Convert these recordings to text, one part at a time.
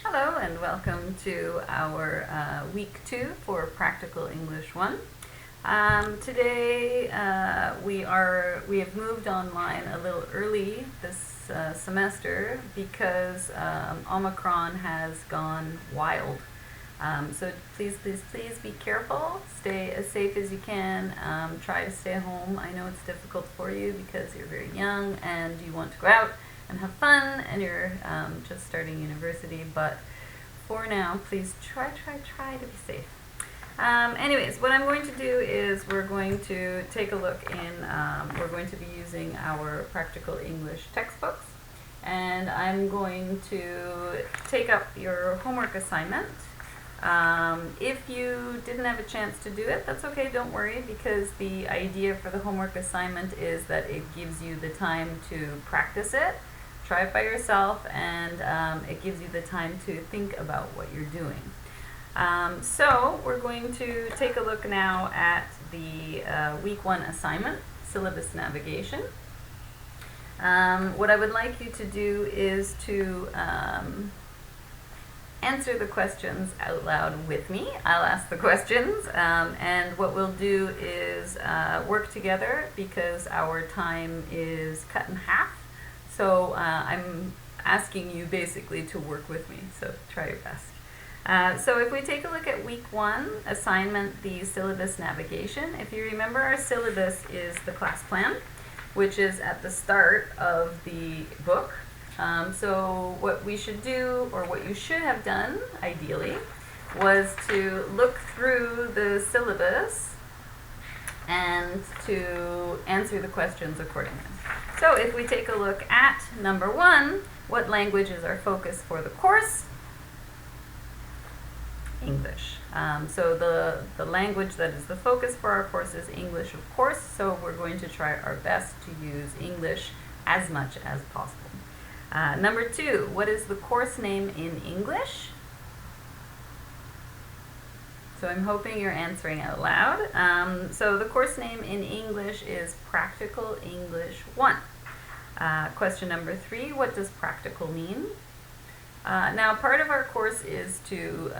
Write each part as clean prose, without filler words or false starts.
Hello and welcome to our week 2 for Practical English 1. Today we have moved online a little early this semester because Omicron has gone wild. So please be careful. Stay as safe as you can. Try to stay home. I know it's difficult for you because you're very young and you want to go out and have fun, and you're just starting university, but for now, please try to be safe. Anyways, what I'm going to do is we're going to take a look we're going to be using our Practical English textbooks, and I'm going to take up your homework assignment. If you didn't have a chance to do it, that's okay, don't worry, because the idea for the homework assignment is that it gives you the time to practice it. Try it by yourself, and it gives you the time to think about what you're doing. So we're going to take a look now at the week 1 assignment, syllabus navigation. What I would like you to do is to answer the questions out loud with me. I'll ask the questions, and what we'll do is work together because our time is cut in half. So I'm asking you basically to work with me, so try your best. So if we take a look at week 1 assignment, the syllabus navigation, if you remember, our syllabus is the class plan, which is at the start of the book. So what we should do, or what you should have done ideally, was to look through the syllabus and to answer the questions accordingly. So if we take a look at number 1, what language is our focus for the course? English. So the language that is the focus for our course is English, of course, so we're going to try our best to use English as much as possible. Number 2, what is the course name in English? So I'm hoping you're answering out loud. So the course name in English is Practical English 1. Question number 3, what does practical mean? Now, part of our course is to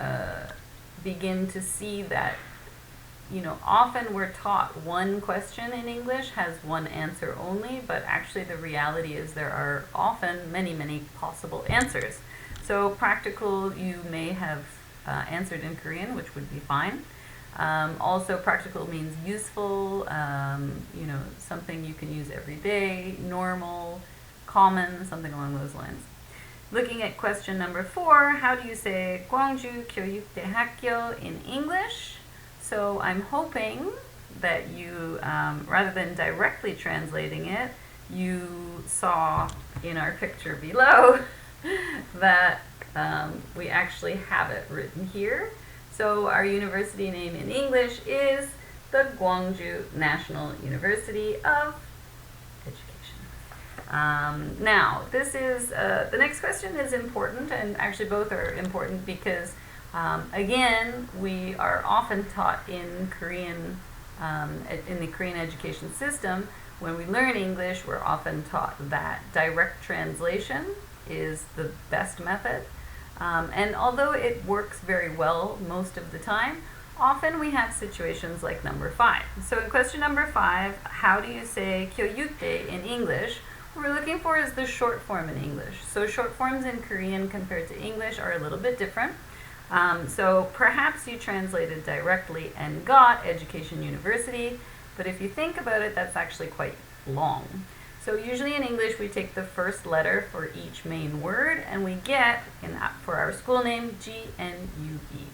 begin to see that, often we're taught one question in English has one answer only, but actually the reality is there are often many possible answers. So practical, you may have answered in Korean, which would be fine. Also, practical means useful, something you can use every day, normal, common, something along those lines. Looking at question number 4, how do you say Gwangju Gyoyukdaehakgyo in English? So I'm hoping that you, rather than directly translating it, you saw in our picture below that we actually have it written here. So our university name in English is the Gwangju National University of Education. Now, this is, the next question is important, and actually both are important because, again, we are often taught in Korean, in the Korean education system, when we learn English, we're often taught that direct translation is the best method. And although it works very well most of the time, often we have situations like number 5. So in question number 5, how do you say Gyoyukdae in English? What we're looking for is the short form in English. So short forms in Korean compared to English are a little bit different. So perhaps you translated directly and got Education University, but if you think about it, that's actually quite long. So usually in English, we take the first letter for each main word, and we get, for our school name, GNUE.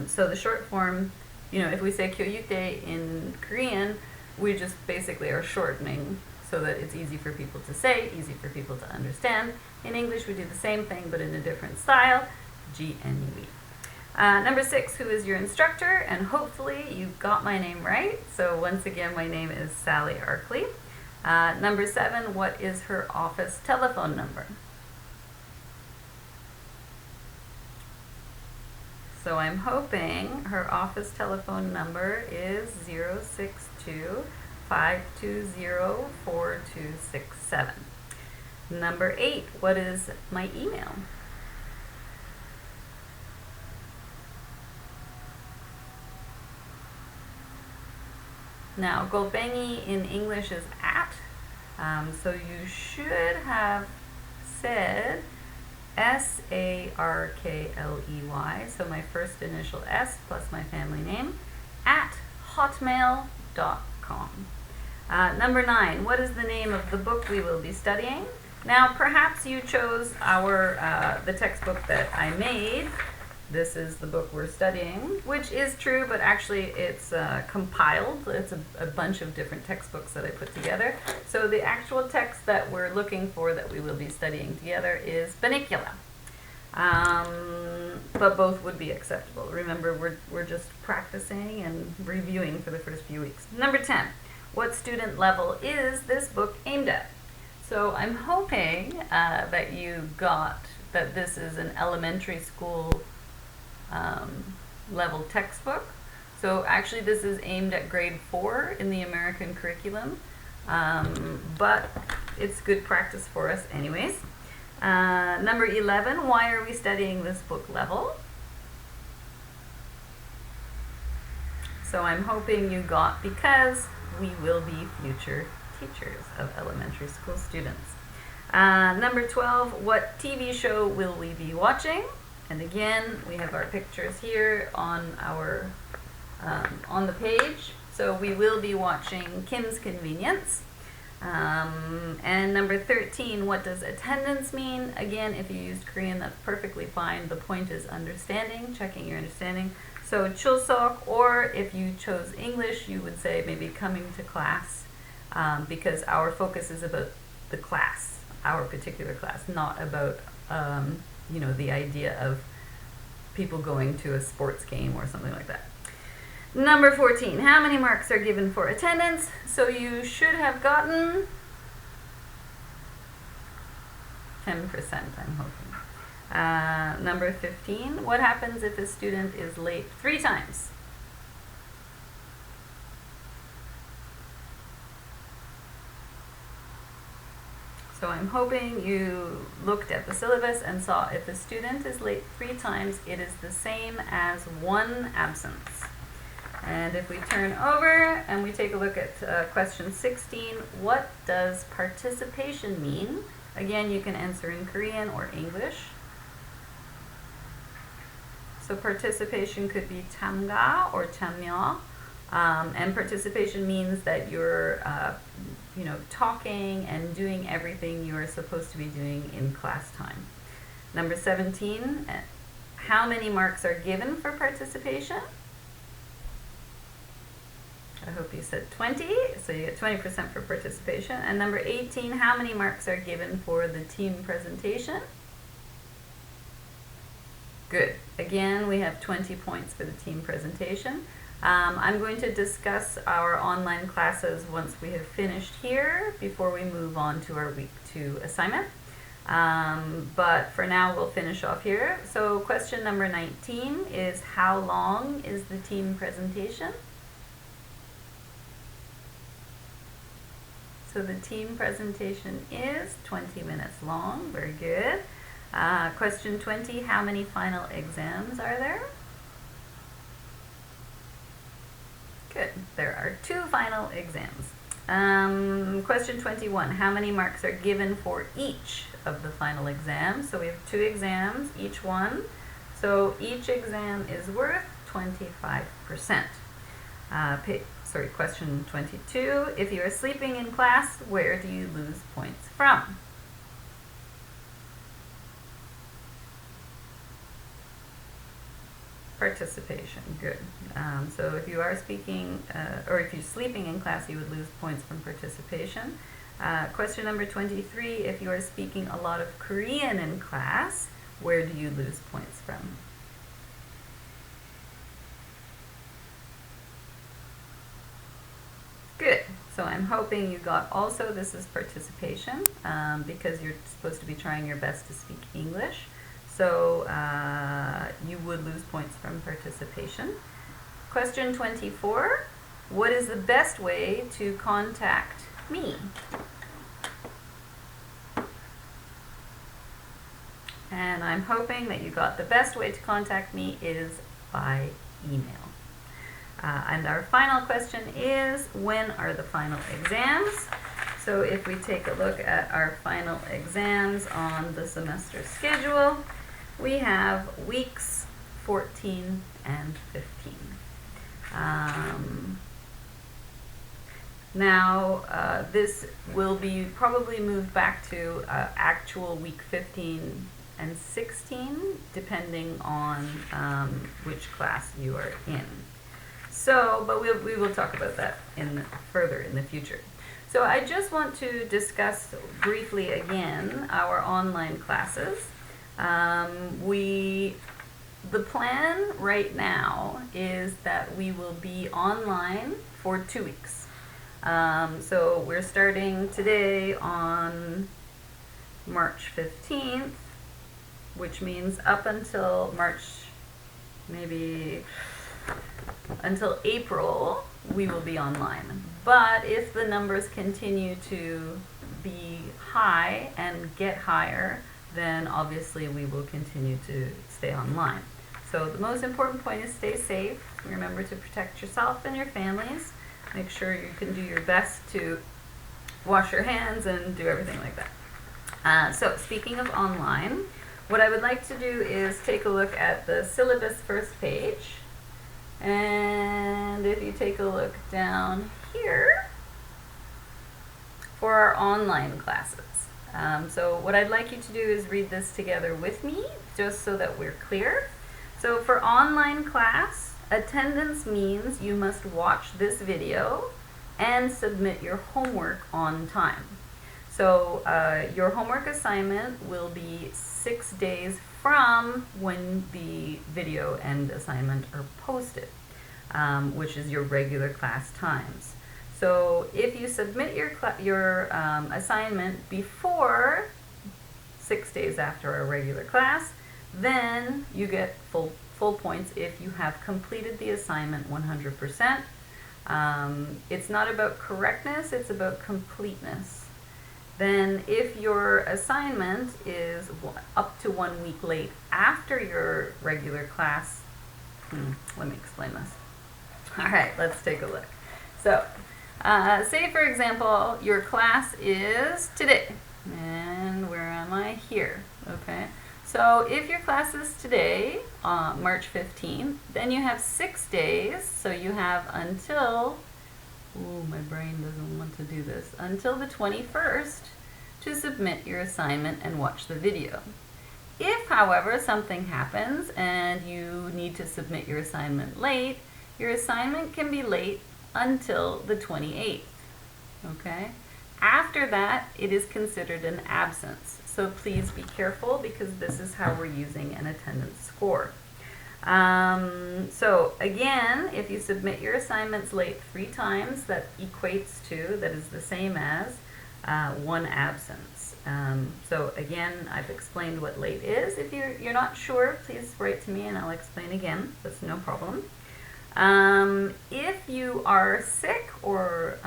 So the short form, if we say Gyoyukdae in Korean, we just basically are shortening so that it's easy for people to say, easy for people to understand. In English, we do the same thing, but in a different style, GNUE. Number 6, who is your instructor? And hopefully you got my name right. So once again, my name is Sally Arkley. Number 7, what is her office telephone number? So I'm hoping her office telephone number is 062-520-4267. Number 8, what is my email? Now, golbengi in English is at, so you should have said SARKLEY, so my first initial S plus my family name, at hotmail.com. Number 9, what is the name of the book we will be studying? Now, perhaps you chose the textbook that I made. This is the book we're studying, which is true, but actually it's compiled. It's a bunch of different textbooks that I put together. So the actual text that we're looking for that we will be studying together is Bunnicula. But both would be acceptable. Remember, we're just practicing and reviewing for the first few weeks. Number 10, what student level is this book aimed at? So I'm hoping that you got that this is an elementary school level textbook. So actually this is aimed at grade 4 in the American curriculum, but it's good practice for us anyways. Number 11, why are we studying this book level? So I'm hoping you got because we will be future teachers of elementary school students. Number 12, what TV show will we be watching? And again, we have our pictures here on our on the page. So we will be watching Kim's Convenience. And number 13, what does attendance mean? Again, if you used Korean, that's perfectly fine. The point is understanding, checking your understanding. So chulsok, or if you chose English, you would say maybe coming to class, because our focus is about the class, our particular class, not about the idea of people going to a sports game or something like that. Number 14, how many marks are given for attendance? So you should have gotten 10%, I'm hoping. Number 15, what happens if a student is late 3 times? So I'm hoping you looked at the syllabus and saw if a student is late 3 times, it is the same as 1 absence. And if we turn over and we take a look at question 16, what does participation mean? Again, you can answer in Korean or English. So participation could be 참가 or 참여. And participation means that you're talking and doing everything you are supposed to be doing in class time. Number 17, how many marks are given for participation? I hope you said 20, so you get 20% for participation. And number 18, how many marks are given for the team presentation? Good. Again, we have 20 points for the team presentation. I'm going to discuss our online classes once we have finished here before we move on to our week 2 assignment. But for now, we'll finish off here. So question number 19 is, how long is the team presentation? So the team presentation is 20 minutes long. Very good. Question 20, how many final exams are there? Good. There are 2 final exams. Question 21, how many marks are given for each of the final exams? So we have 2 exams, each one. So each exam is worth 25%. Question 22, if you are sleeping in class, where do you lose points from? Participation, good. So if you are speaking, or if you're sleeping in class, you would lose points from participation. Question number 23, if you are speaking a lot of Korean in class, where do you lose points from? Good. So I'm hoping you got also this is participation, because you're supposed to be trying your best to speak English. So you would lose points from participation. Question 24, what is the best way to contact me? And I'm hoping that you got the best way to contact me is by email. And our final question is, when are the final exams? So if we take a look at our final exams on the semester schedule, we have weeks 14 and 15. Now, this will be probably moved back to actual week 15 and 16, depending on which class you are in. So, but we will talk about that further in the future. So I just want to discuss briefly again our online classes. The plan right now is that we will be online for 2 weeks. So we're starting today on March 15th, which means up until until April, we will be online. But if the numbers continue to be high and get higher, then obviously we will continue to stay online. So the most important point is stay safe. Remember to protect yourself and your families. Make sure you can do your best to wash your hands and do everything like that. So speaking of online, what I would like to do is take a look at the syllabus first page. And if you take a look down here for our online classes. So what I'd like you to do is read this together with me, just so that we're clear. So for online class, attendance means you must watch this video and submit your homework on time. So your homework assignment will be 6 days from when the video and assignment are posted, which is your regular class times. So if you submit your assignment before 6 days after a regular class, then you get full points if you have completed the assignment 100%. It's not about correctness, it's about completeness. Then if your assignment is up to 1 week late after your regular class, let me explain this. All right, let's take a look. So say for example, your class is today, and where am I? Here, okay? So if your class is today, March 15th, then you have 6 days, so you have until, my brain doesn't want to do this, until the 21st to submit your assignment and watch the video. If, however, something happens and you need to submit your assignment late, your assignment can be late until the 28th, okay? After that, it is considered an absence. So please be careful, because this is how we're using an attendance score. So again, if you submit your assignments late 3 times, that equates to, that is the same as 1 absence. So again, I've explained what late is. If you're not sure, please write to me and I'll explain again. That's no problem. If you are sick or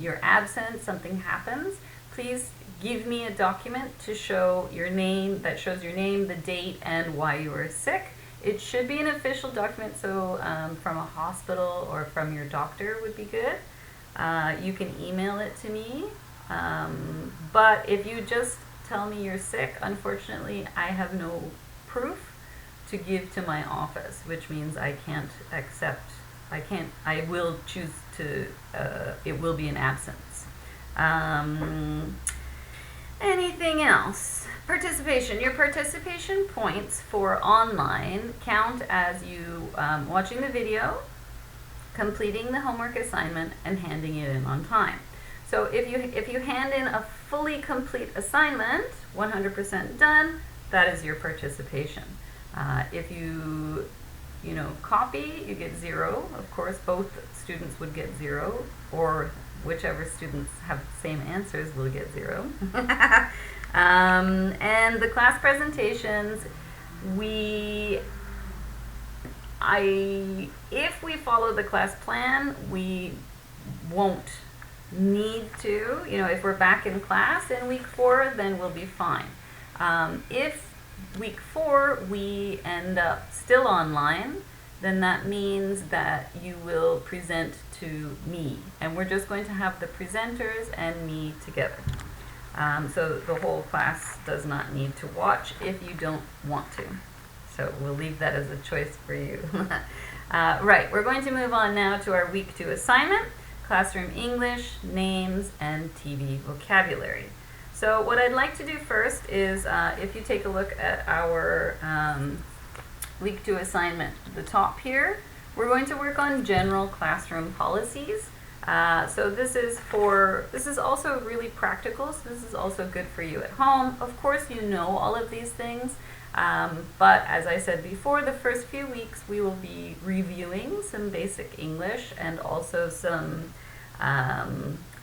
you're absent, something happens, please give me a document to show your name, that shows your name, the date, and why you were sick. It should be an official document, so from a hospital or from your doctor would be good. You can email it to me, but if you just tell me you're sick, unfortunately I have no proof to give to my office, which means I can't accept, I will choose to, it will be an absence. Anything else? Participation. Your participation points for online count as you watching the video, completing the homework assignment, and handing it in on time. So if you hand in a fully complete assignment, 100% done, that is your participation. If you copy, you get 0. Of course, both students would get 0, or whichever students have the same answers will get 0. And the class presentations, if we follow the class plan, we won't need to. If we're back in class in week 4, then we'll be fine. If week 4 we end up still online, then that means that you will present to me. And we're just going to have the presenters and me together. So the whole class does not need to watch if you don't want to. So we'll leave that as a choice for you. Right, we're going to move on now to our week 2 assignment, classroom English, names, and TV vocabulary. So what I'd like to do first is, if you take a look at our week 2 assignment, the top here, we're going to work on general classroom policies. So this is also really practical, so this is also good for you at home. Of course, you know all of these things, but as I said before, the first few weeks we will be reviewing some basic English and also some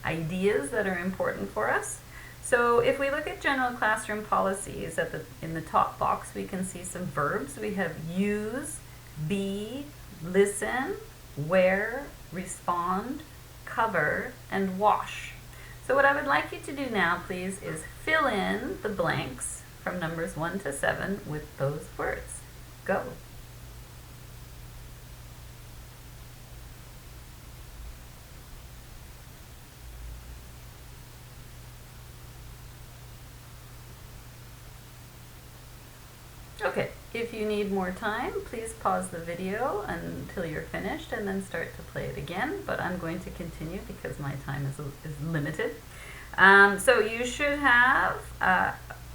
ideas that are important for us. So if we look at general classroom policies, in the top box we can see some verbs. We have use, be, listen, wear, respond, cover, and wash. So what I would like you to do now, please, is fill in the blanks from numbers 1 to 7 with those words. Go. Okay, if you need more time, please pause the video until you're finished and then start to play it again, but I'm going to continue because my time is limited. So you should have,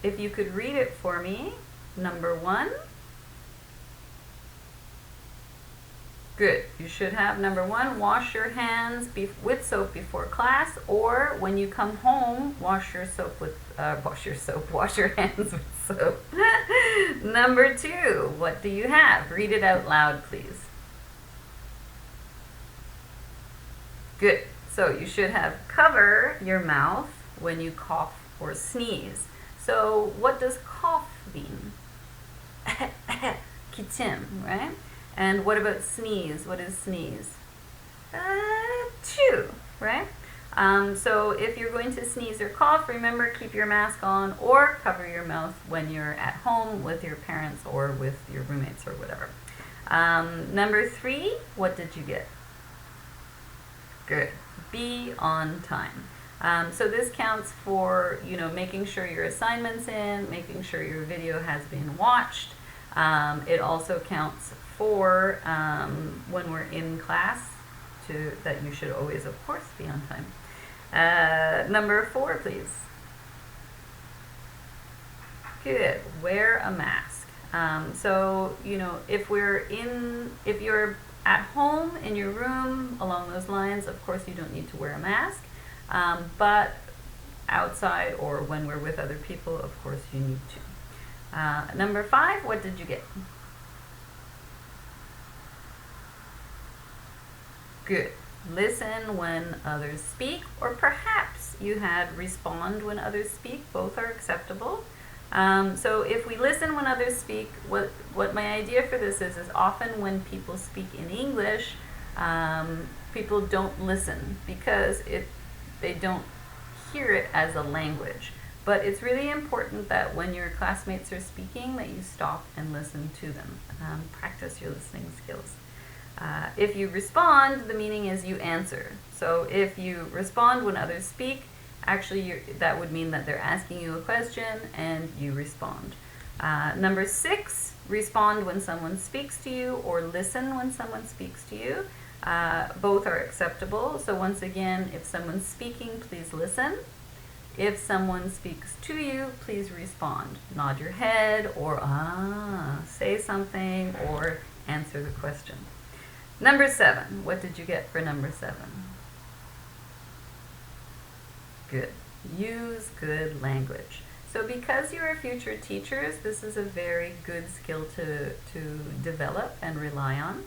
if you could read it for me, number 1. Good. You should have number 1, wash your hands with soap before class, or when you come home, wash your hands with soap. Number 2, what do you have? Read it out loud, please. Good. So you should have cover your mouth when you cough or sneeze. So what does cough mean? Kitim, right? And what about sneeze? What is sneeze? Chew, right? So if you're going to sneeze or cough, remember, keep your mask on or cover your mouth when you're at home with your parents or with your roommates or whatever. Number 3, what did you get? Good. Be on time. So this counts for, making sure your assignment's in, making sure your video has been watched. It also counts for when we're in class, that you should always, of course, be on time. Number 4, please. Good. Wear a mask. So, if you're at home in your room along those lines, of course you don't need to wear a mask. But outside or when we're with other people, of course you need to. Number 5, what did you get? Good. Listen when others speak, or perhaps you had respond when others speak. Both are acceptable. So if we listen when others speak, what my idea for this is often when people speak in English, people don't listen because they don't hear it as a language. But it's really important that when your classmates are speaking that you stop and listen to them. Practice your listening skills. If you respond, the meaning is you answer. So if you respond when others speak, actually that would mean that they're asking you a question and you respond. Number 6, respond when someone speaks to you or listen when someone speaks to you. Both are acceptable. So once again, if someone's speaking, please listen. If someone speaks to you, please respond. Nod your head or say something or answer the question. Number 7, what did you get for number 7? Good. Use good language. So because you are future teachers, this is a very good skill to develop and rely on.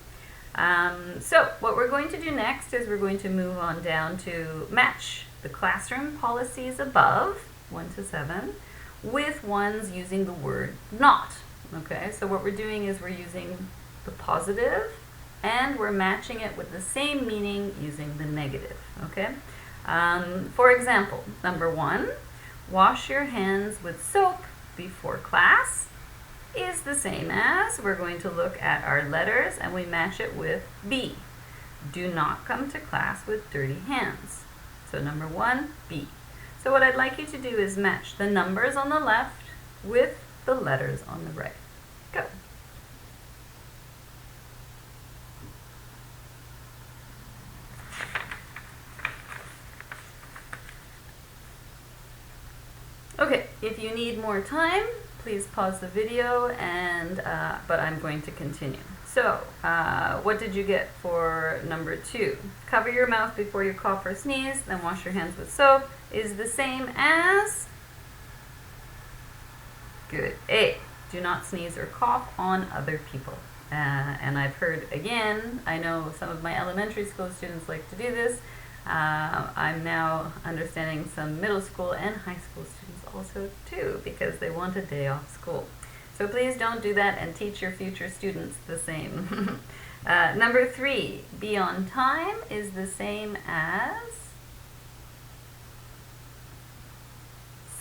So what we're going to do next is we're going to move on down to match the classroom policies above, 1 to 7, with ones using the word not. Okay, so what we're doing is we're using the positive and we're matching it with the same meaning using the negative. Okay. For example, number 1, wash your hands with soap before class is the same as, we're going to look at our letters and we match it with B. Do not come to class with dirty hands. So number 1, B. So what I'd like you to do is match the numbers on the left with the letters on the right. Go. Okay, if you need more time, please pause the video, but I'm going to continue. So, what did you get for number 2? Cover your mouth before you cough or sneeze, then wash your hands with soap is the same as? Good. A. Do not sneeze or cough on other people. And I've heard again, I know some of my elementary school students like to do this. I'm now understanding some middle school and high school students also too, because they want a day off school. So please don't do that and teach your future students the same. Number 3, be on time is the same as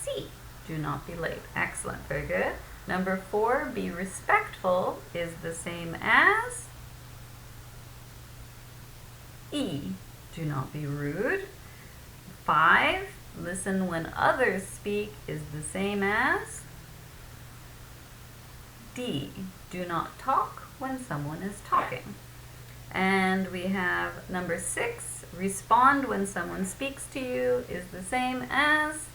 C. Do not be late. Excellent, very good. Number 4, be respectful is the same as E. Do not be rude. 5, listen when others speak is the same as D. Do not talk when someone is talking. And we have number 6, respond when someone speaks to you is the same as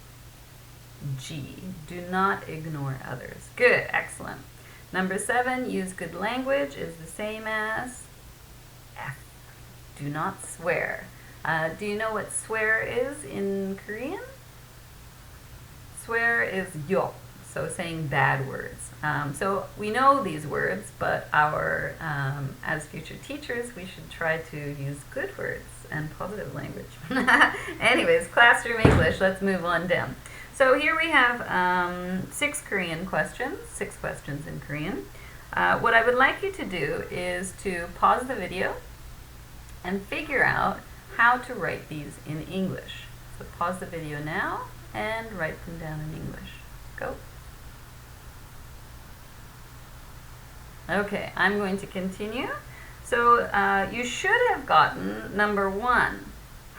G. Do not ignore others. Good, excellent. Number 7, use good language is the same as F. Do not swear. Do you know what swear is in Korean? Swear is yo, so saying bad words. So we know these words, but as future teachers, we should try to use good words and positive language. Anyways, classroom English, let's move on down. So here we have 6 Korean questions, 6 questions in Korean. What I would like you to do is to pause the video and figure out how to write these in English. So pause the video now and write them down in English. Go. Okay, I'm going to continue. So you should have gotten number 1.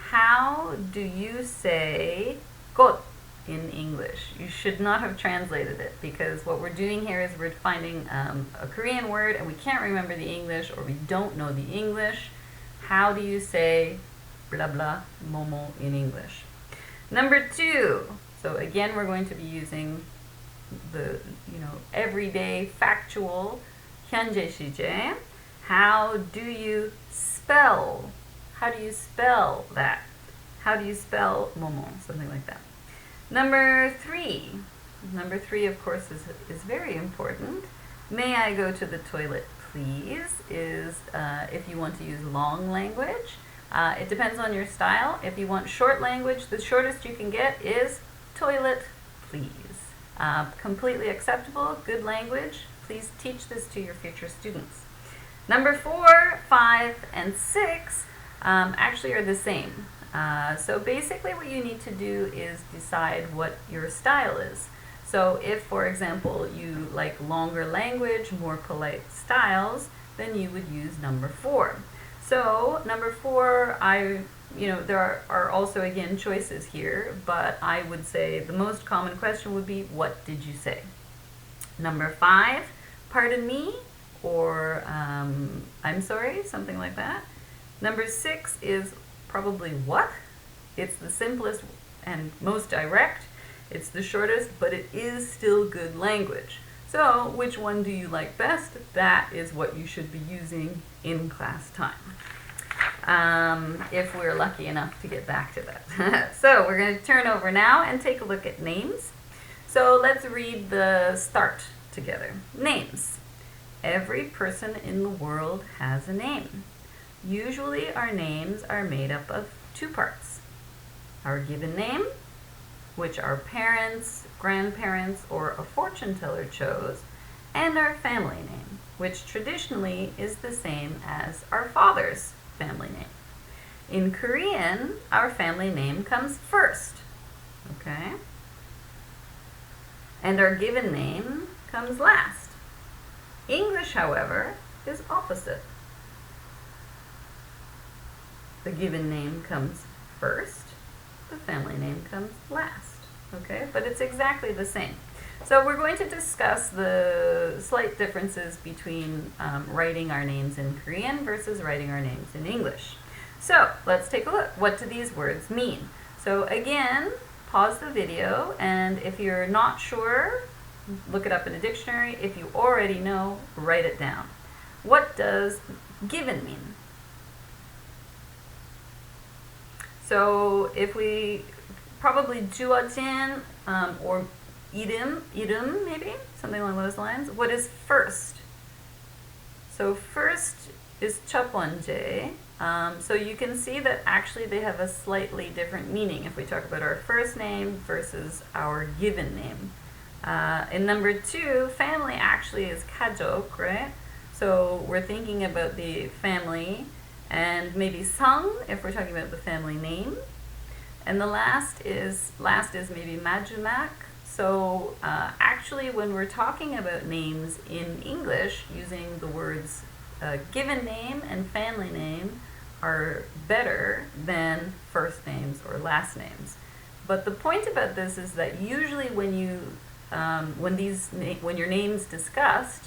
How do you say got in English? You should not have translated it, because what we're doing here is we're finding a Korean word and we can't remember the English, or we don't know the English. How do you say blah blah momo in English? Number 2. So again, we're going to be using the everyday factual 현재 시제. How do you spell? How do you spell that? How do you spell momo? Something like that. Number 3. Number 3, of course, is very important. May I go to the toilet, please? Is if you want to use long language. It depends on your style. If you want short language, the shortest you can get is toilet, please. Completely acceptable, good language. Please teach this to your future students. Number 4, 5, and 6 actually are the same. So basically what you need to do is decide what your style is. So if, for example, you like longer language, more polite styles, then you would use number 4. So number 4, there are also again choices here, but I would say the most common question would be, what did you say? Number 5, pardon me, or I'm sorry, something like that. Number 6 is probably what? It's the simplest and most direct. It's the shortest, but it is still good language. So which one do you like best? That is what you should be using in class time. If we're lucky enough to get back to that. So we're going to turn over now and take a look at names. So let's read the start together. Names. Every person in the world has a name. Usually our names are made up of 2 parts. Our given name, which our parents, grandparents, or a fortune teller chose, and our family name, which traditionally is the same as our father's family name. In Korean, our family name comes first, okay? And our given name comes last. English, however, is opposite. The given name comes first, the family name comes last, okay? But it's exactly the same. So we're going to discuss the slight differences between writing our names in Korean versus writing our names in English. So let's take a look. What do these words mean? So again, pause the video, and if you're not sure, look it up in a dictionary. If you already know, write it down. What does given mean? So if we probably 주어진 or 이름 maybe, something along those lines. What is first? So first is 첫 번째. So you can see that actually they have a slightly different meaning if we talk about our first name versus our given name. In number 2, family actually is 가족, right? So we're thinking about the family, and maybe 성 if we're talking about the family name. And the last is maybe 마지막. So actually when we're talking about names in English, using the words given name and family name are better than first names or last names. But the point about this is that usually when your name's discussed,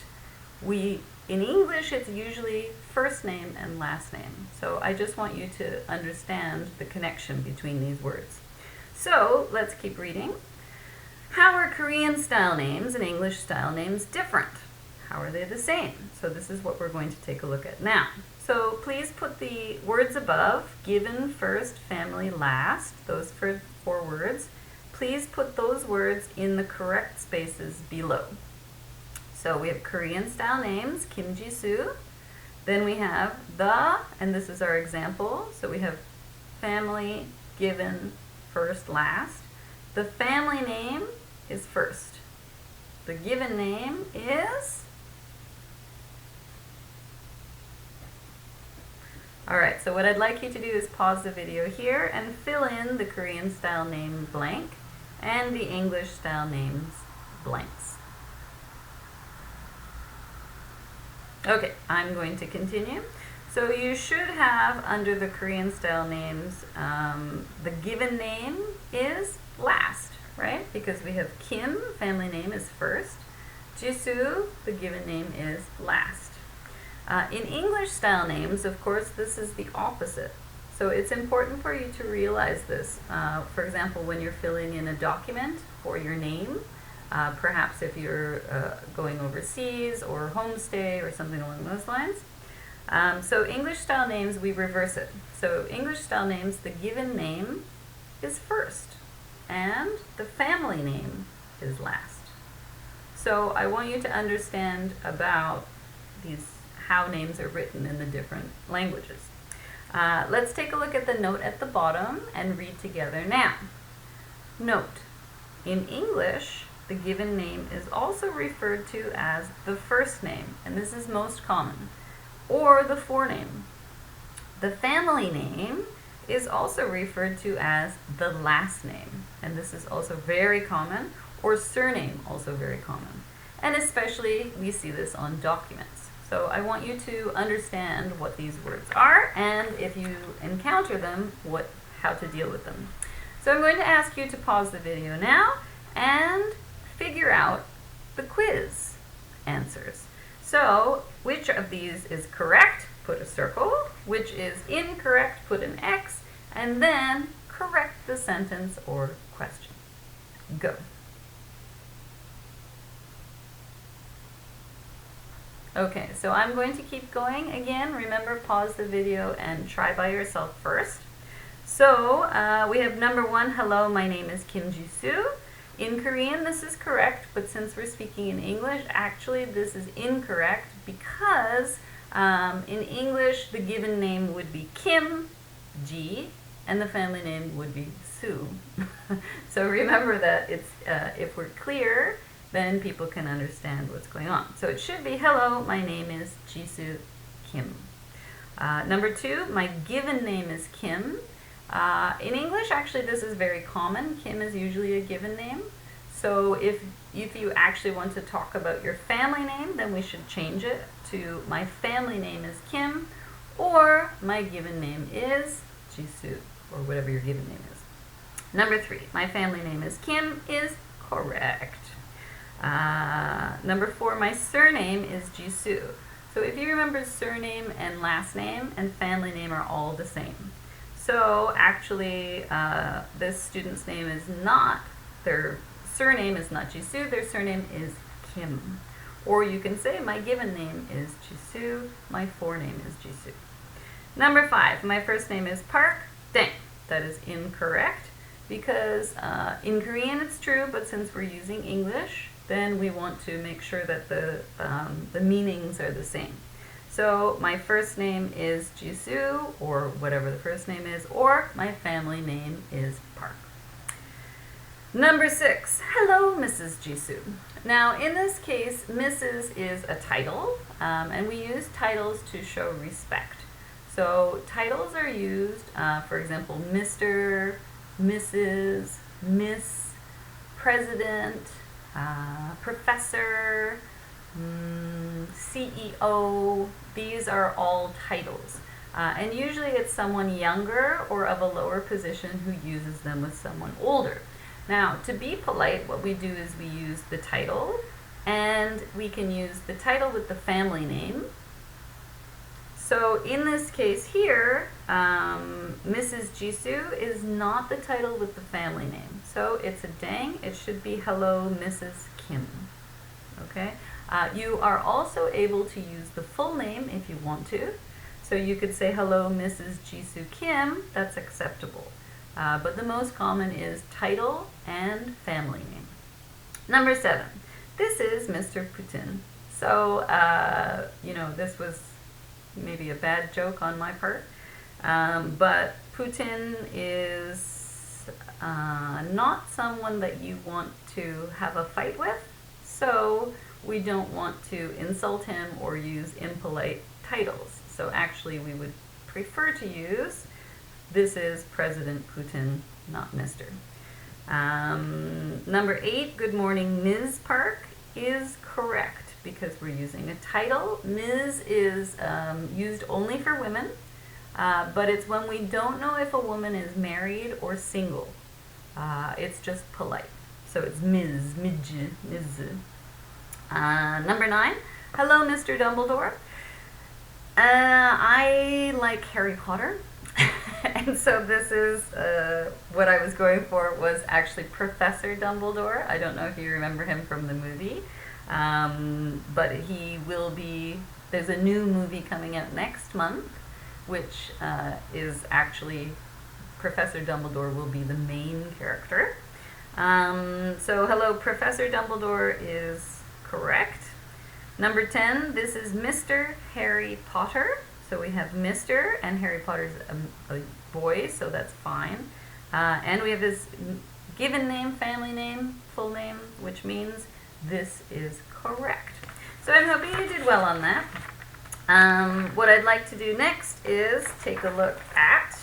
in English it's usually first name and last name. So I just want you to understand the connection between these words. So let's keep reading. How are Korean style names and English style names different? How are they the same? So this is what we're going to take a look at now. So please put the words above, given first, family last, those 4 words. Please put those words in the correct spaces below. So we have Korean style names, Kim Ji-soo. Then we have the, and this is our example. So we have family, given, first, last. The family name is first. The given name is? Alright, so what I'd like you to do is pause the video here and fill in the Korean style name blank and the English style names blanks. Okay, I'm going to continue. So you should have under the Korean style names, the given name is last, right? Because we have Kim, family name is first. Ji-soo, the given name is last. In English style names, of course, this is the opposite. So it's important for you to realize this. For example, when you're filling in a document for your name, perhaps if you're going overseas or homestay or something along those lines. So English style names, we reverse it. So English style names, the given name is first and the family name is last. So I want you to understand about how names are written in the different languages. Let's take a look at the note at the bottom and read together now. Note, in English, the given name is also referred to as the first name, and this is most common, or the forename. The family name is also referred to as the last name, and this is also very common, or surname, also very common. And especially we see this on documents. So I want you to understand what these words are, and if you encounter them, how to deal with them. So I'm going to ask you to pause the video now and figure out the quiz answers. So which of these is correct? Put a circle. Which is incorrect? Put an X. And then correct the sentence or question. Go. Okay, so I'm going to keep going. Again, remember, pause the video and try by yourself first. So we have number 1, hello, my name is Kim Ji-soo. In Korean, this is correct, but since we're speaking in English, actually this is incorrect because in English, the given name would be Kim, Ji, and the family name would be Soo. So remember that it's if we're clear, then people can understand what's going on. So it should be, hello, my name is Ji-soo Kim. Number 2, my given name is Kim. In English, actually, this is very common. Kim is usually a given name. So if if you actually want to talk about your family name, then we should change it to my family name is Kim, or my given name is Jisoo, or whatever your given name is. Number 3, my family name is Kim is correct. Number 4, my surname is Jisoo. So if you remember, surname and last name and family name are all the same. So actually, this student's name is not, their surname is not Jisoo, their surname is Kim. Or you can say my given name is Jisoo, my forename is Jisoo. Number 5, my first name is Park. Dang, that is incorrect, because in Korean it's true, but since we're using English, then we want to make sure that the meanings are the same. So my first name is Jisoo, or whatever the first name is, or my family name is Park. Number 6, hello, Mrs. Jisoo. Now, in this case, Mrs. is a title, and we use titles to show respect. So titles are used, for example, Mr., Mrs., Miss, President, Professor, CEO. These are all titles. And usually it's someone younger or of a lower position who uses them with someone older. Now, to be polite, what we do is we use the title, and we can use the title with the family name. So in this case here, Mrs. Jisoo is not the title with the family name. So it's a dang. It should be hello, Mrs. Kim. Okay? You are also able to use the full name if you want to. So you could say hello, Mrs. Jisoo Kim. That's acceptable. But the most common is title and family name. Number 7, this is Mr. Putin. So, this was maybe a bad joke on my part, but Putin is not someone that you want to have a fight with, so we don't want to insult him or use impolite titles. So actually we would prefer to use, this is President Putin, not Mr. Number 8, good morning, Ms. Park, is correct because we're using a title. Ms. is used only for women, but it's when we don't know if a woman is married or single. It's just polite. So it's Ms., Midge, Ms. Number 9, hello, Mr. Dumbledore. I like Harry Potter. And so this is what I was going for was actually Professor Dumbledore. I don't know if you remember him from the movie, but he will be, there's a new movie coming out next month, which is actually Professor Dumbledore will be the main character. So hello, Professor Dumbledore is correct. Number 10, this is Mr. Harry Potter. So we have Mr. and Harry Potter's a boy, so that's fine. And we have his given name, family name, full name, which means this is correct. So I'm hoping you did well on that. What I'd like to do next is take a look at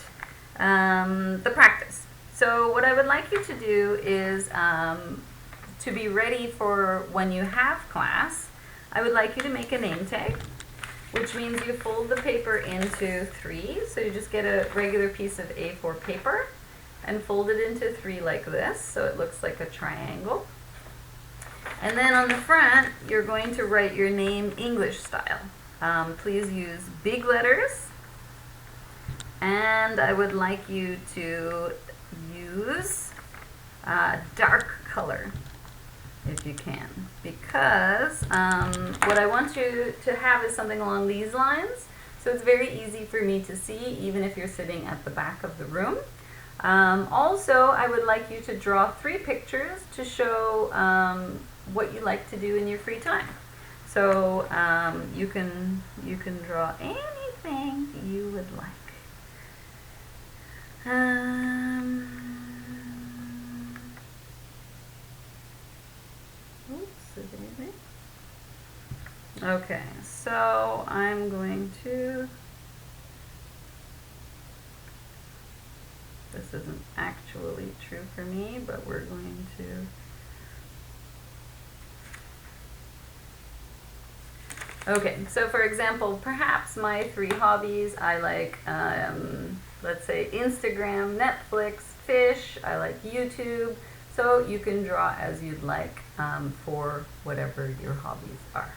the practice. So what I would like you to do is to be ready for when you have class, I would like you to make a name tag, which means you fold the paper into 3. So you just get a regular piece of A4 paper and fold it into 3 like this, so it looks like a triangle. And then on the front, you're going to write your name English style. Please use big letters, and I would like you to use dark color if you can, because what I want you to have is something along these lines, so it's very easy for me to see even if you're sitting at the back of the room. Also, I would like you to draw 3 pictures to show what you like to do in your free time. So you can draw anything you would like. Okay, so I'm going to, this isn't actually true for me, but we're going to Okay, so for example, perhaps my 3 hobbies, I like, let's say, Instagram, Netflix, fish, I like YouTube. So you can draw as you'd like for whatever your hobbies are.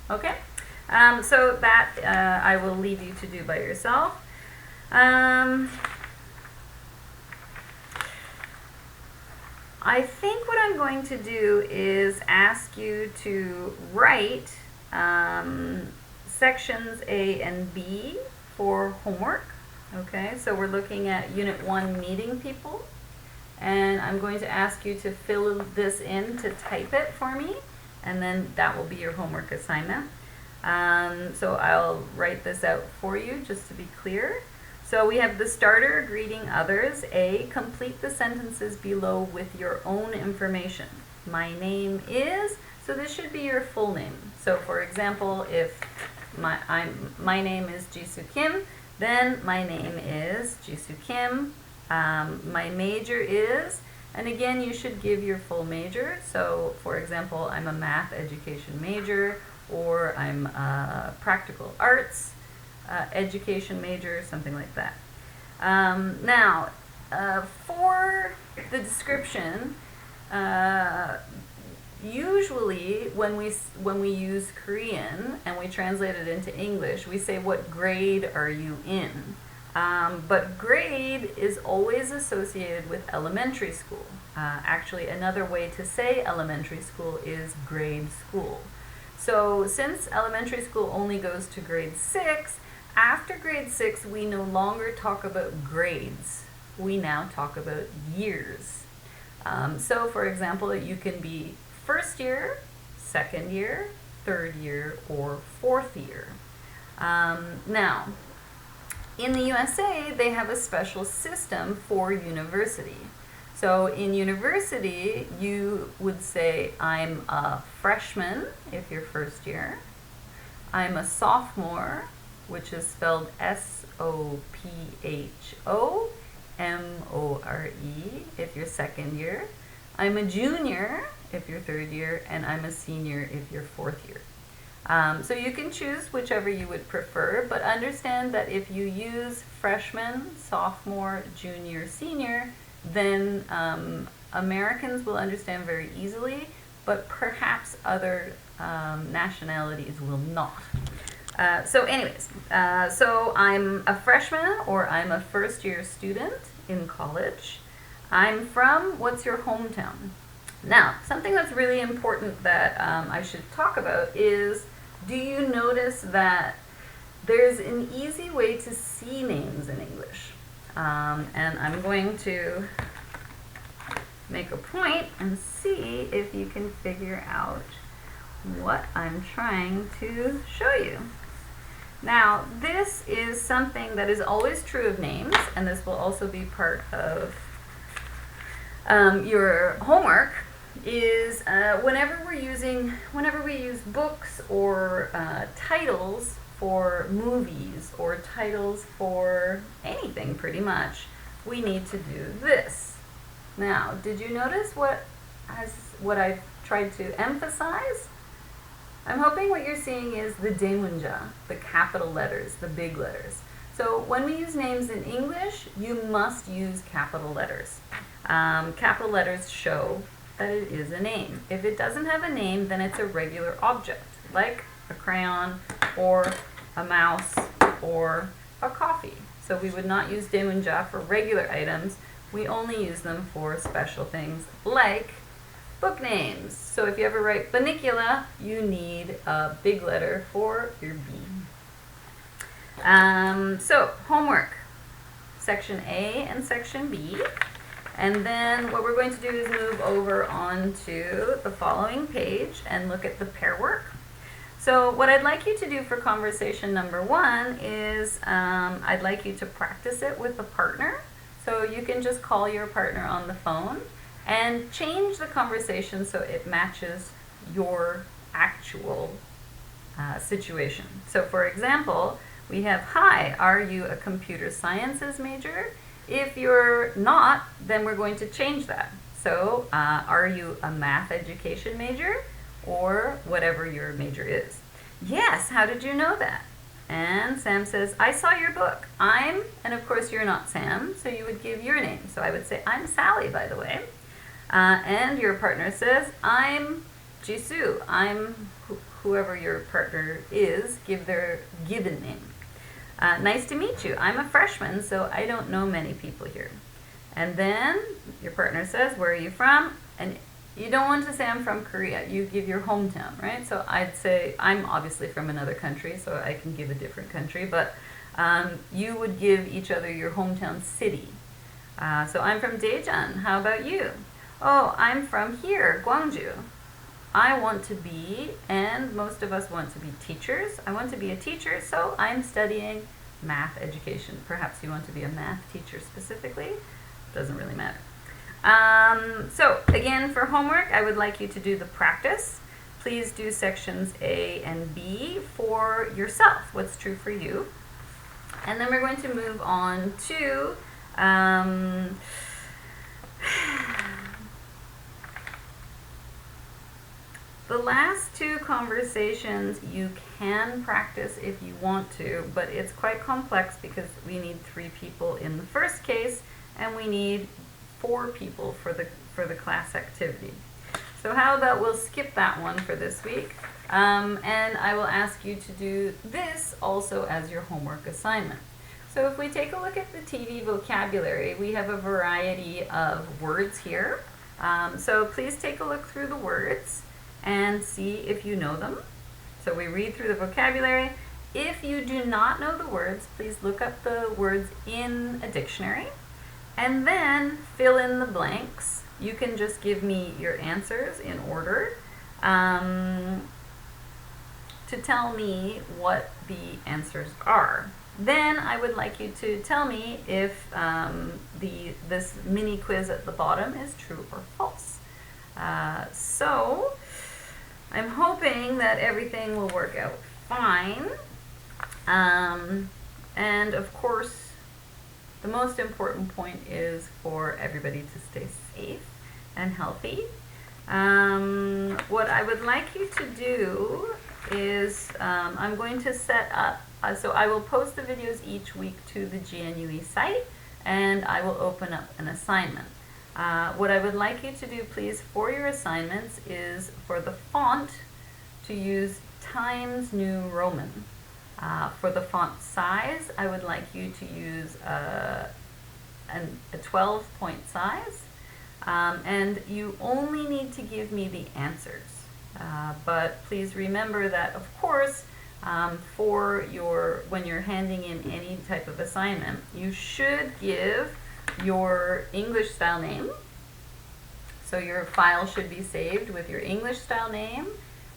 Okay, so that I will leave you to do by yourself. I think what I'm going to do is ask you to write sections A and B for homework. Okay, so we're looking at Unit 1, meeting people. And I'm going to ask you to fill this in, to type it for me, and then that will be your homework assignment. So I'll write this out for you just to be clear. So we have the starter, greeting others. A, complete the sentences below with your own information. My name is, so this should be your full name. So for example, if my name is Jisoo Kim, then my name is Jisoo Kim. My major is, and again you should give your full major. So for example, I'm a math education major, or I'm a practical arts education major, something like that. Now, for the description, usually when we use Korean and we translate it into English, we say, what grade are you in? But grade is always associated with elementary school. Actually, another way to say elementary school is grade school. So since elementary school only goes to grade 6, after grade 6 we no longer talk about grades. We now talk about years. So for example, you can be first year, second year, third year, or fourth year. Now, in the USA, they have a special system for university. So in university, you would say, I'm a freshman if you're first year. I'm a sophomore, which is spelled SOPHOMORE if you're second year. I'm a junior if you're third year, and I'm a senior if you're fourth year. So you can choose whichever you would prefer, but understand that if you use freshman, sophomore, junior, senior, then Americans will understand very easily, but perhaps other nationalities will not. So anyways, so I'm a freshman, or I'm a first year student in college. I'm from, what's your hometown? Now, something that's really important that I should talk about is, do you notice that there's an easy way to see names in English? And I'm going to make a point and see if you can figure out what I'm trying to show you. Now, this is something that is always true of names, and this will also be part of your homework, is whenever we use books or titles for movies or titles for anything pretty much, we need to do this. Now, did you notice what I've tried to emphasize? I'm hoping what you're seeing is the 대문자, the capital letters, the big letters. So when we use names in English, you must use capital letters. Capital letters show that it is a name. If it doesn't have a name, then it's a regular object, like a crayon or a mouse or a coffee. So we would not use 대문자 for regular items. We only use them for special things like book names. So if you ever write Banicula, you need a big letter for your B. So homework, section A and section B. And then what we're going to do is move over onto the following page and look at the pair work. So what I'd like you to do for conversation number 1 is I'd like you to practice it with a partner. So you can just call your partner on the phone and change the conversation so it matches your actual situation. So for example, we have, hi, are you a computer sciences major? If you're not, then we're going to change that. So are you a math education major, or whatever your major is? Yes, how did you know that? And Sam says, I saw your book. And of course you're not Sam, so you would give your name. So I would say, I'm Sally, by the way. And your partner says, I'm Jisoo. Whoever your partner is, give their given name. Nice to meet you. I'm a freshman, so I don't know many people here. And then your partner says, where are you from? And you don't want to say I'm from Korea. You give your hometown, right? So I'd say I'm obviously from another country, so I can give a different country. But you would give each other your hometown city. So I'm from Daejeon. How about you? Oh, I'm from here, Gwangju. I want to be, and most of us want to be teachers. I want to be a teacher, so I'm studying math education. Perhaps you want to be a math teacher specifically. Doesn't really matter. So again, for homework, I would like you to do the practice. Please do sections A and B for yourself, what's true for you. And then we're going to move on to the last two conversations. You can practice if you want to, but it's quite complex because we need 3 people in the first case, and we need 4 people for the class activity. So how about we'll skip that one for this week, and I will ask you to do this also as your homework assignment. So if we take a look at the TV vocabulary, we have a variety of words here. So please take a look through the words and see if you know them. So we read through the vocabulary. If you do not know the words, please look up the words in a dictionary and then fill in the blanks. You can just give me your answers in order to tell me what the answers are. Then I would like you to tell me if this mini quiz at the bottom is true or false. So I'm hoping that everything will work out fine. And of course, the most important point is for everybody to stay safe and healthy. What I would like you to do is I'm going to set up, so I will post the videos each week to the GNUE site, and I will open up an assignment. What I would like you to do, please, for your assignments is for the font to use Times New Roman. For the font size, I would like you to use a 12-point size, and you only need to give me the answers. But please remember that, of course, when you're handing in any type of assignment, you should give your English style name. So your file should be saved with your English style name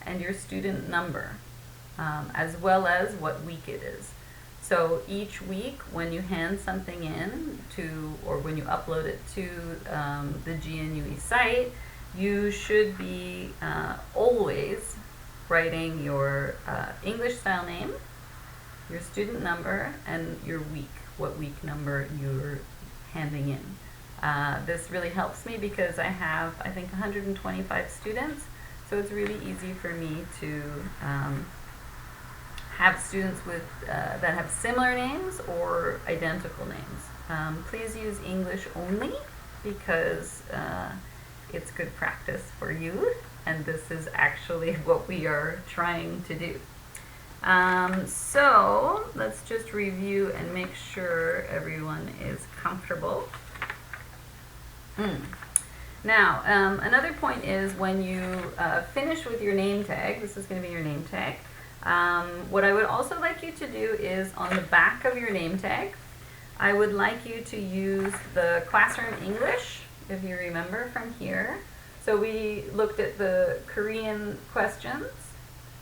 and your student number, as well as what week it is. So each week when you hand something in or when you upload it to the GNUE site, you should be always writing your English style name, your student number, and your week, what week number you're handing in. This really helps me because I have, I think, 125 students, so it's really easy for me to have students with that have similar names or identical names. Please use English only because it's good practice for you, and this is actually what we are trying to do. So let's just review and make sure everyone is comfortable. Now, another point is when you finish with your name tag, this is going to be your name tag, what I would also like you to do is on the back of your name tag, I would like you to use the classroom English, if you remember from here. So we looked at the Korean questions,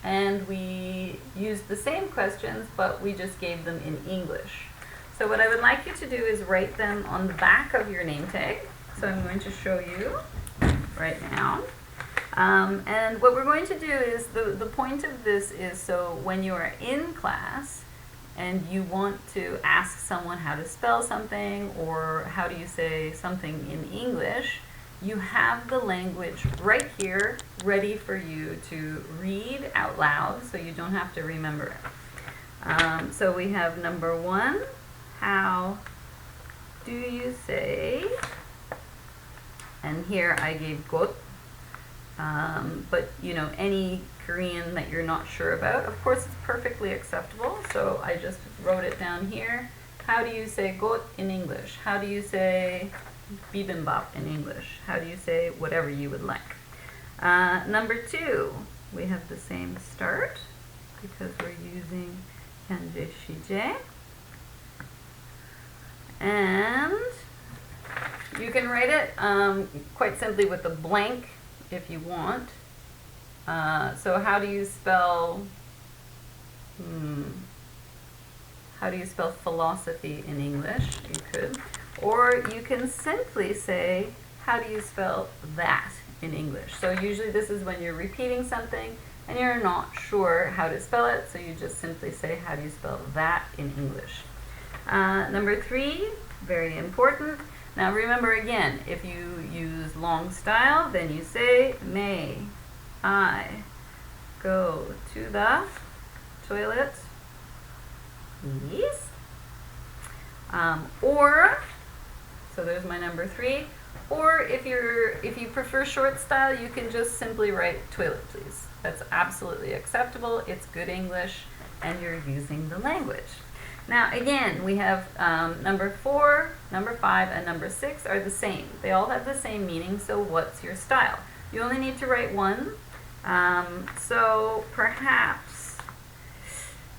and we used the same questions, but we just gave them in English. So what I would like you to do is write them on the back of your name tag. So I'm going to show you right now. And what we're going to do is, the point of this is so when you are in class and you want to ask someone how to spell something or how do you say something in English, you have the language right here ready for you to read out loud so you don't have to remember it. So we have number 1, how do you say, and here I gave got, but you know, any Korean that you're not sure about, of course it's perfectly acceptable, so I just wrote it down here. How do you say got in English? How do you say bibimbap in English? How do you say whatever you would like? Number 2, we have the same start because we're using 현재 시제. And you can write it quite simply with a blank if you want. So how do you spell philosophy in English? You could. Or you can simply say, how do you spell that in English? So usually this is when you're repeating something and you're not sure how to spell it, so you just simply say, how do you spell that in English? Number 3, very important. Now remember again, if you use long style, then you say, may I go to the toilet, please? Or, so there's my number 3. Or if you prefer short style, you can just simply write toilet, please. That's absolutely acceptable. It's good English, and you're using the language. Now again, we have number 4, number 5, and number 6 are the same. They all have the same meaning, so what's your style? You only need to write one. So perhaps,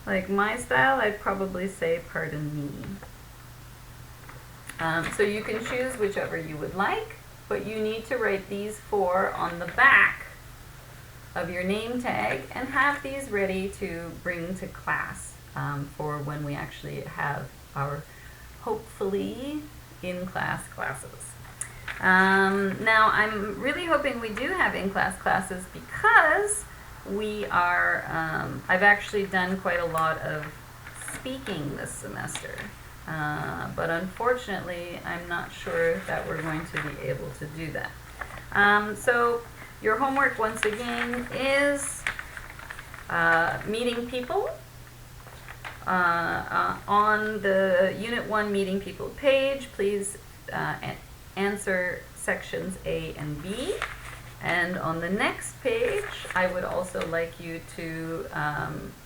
like my style, I'd probably say pardon me. So you can choose whichever you would like, but you need to write these 4 on the back of your name tag and have these ready to bring to class for when we actually have our hopefully in-class classes. Now I'm really hoping we do have in-class classes because we are, I've actually done quite a lot of speaking this semester. But unfortunately, I'm not sure that we're going to be able to do that. So your homework, once again, is meeting people. On the Unit 1 Meeting People page, please answer sections A and B. And on the next page, I would also like you to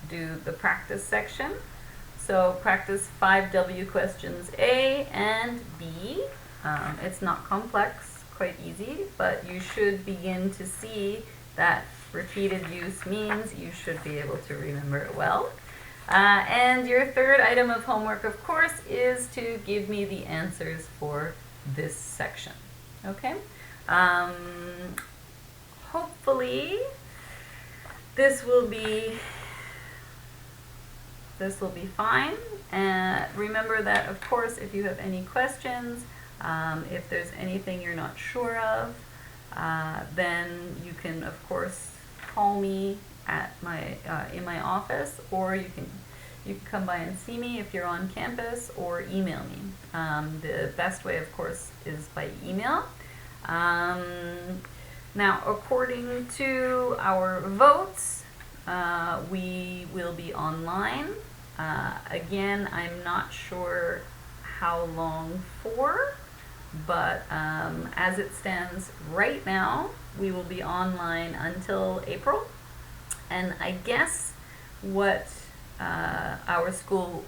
do the practice section. So practice 5W questions A and B. It's not complex, quite easy, but you should begin to see that repeated use means you should be able to remember it well. And your third item of homework, of course, is to give me the answers for this section. Okay? Hopefully, this will be fine. And remember that, of course, if you have any questions, if there's anything you're not sure of, then you can, of course, call me at my in my office, or you can come by and see me if you're on campus, or email me. The best way, of course, is by email. Now, according to our votes, we will be online. Again, I'm not sure how long for, but as it stands right now, we will be online until April. And I guess what our school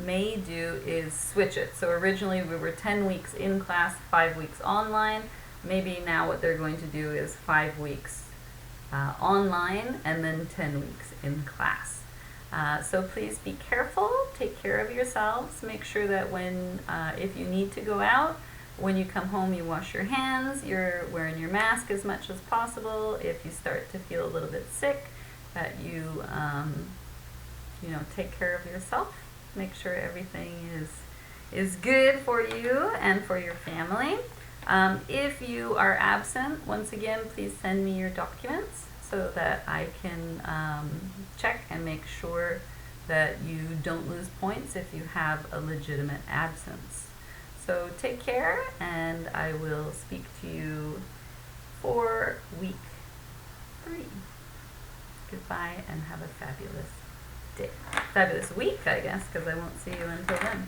may do is switch it. So originally we were 10 weeks in class, 5 weeks online. Maybe now what they're going to do is 5 weeks online and then 10 weeks in class. So please be careful, take care of yourselves, make sure that when, if you need to go out, when you come home you wash your hands, you're wearing your mask as much as possible. If you start to feel a little bit sick, that you, you know, take care of yourself, make sure everything is good for you and for your family. If you are absent, once again, please send me your documents so that I can check and make sure that you don't lose points if you have a legitimate absence. So take care, and I will speak to you for week 3. Goodbye and have a fabulous day. Fabulous week, I guess, because I won't see you until then.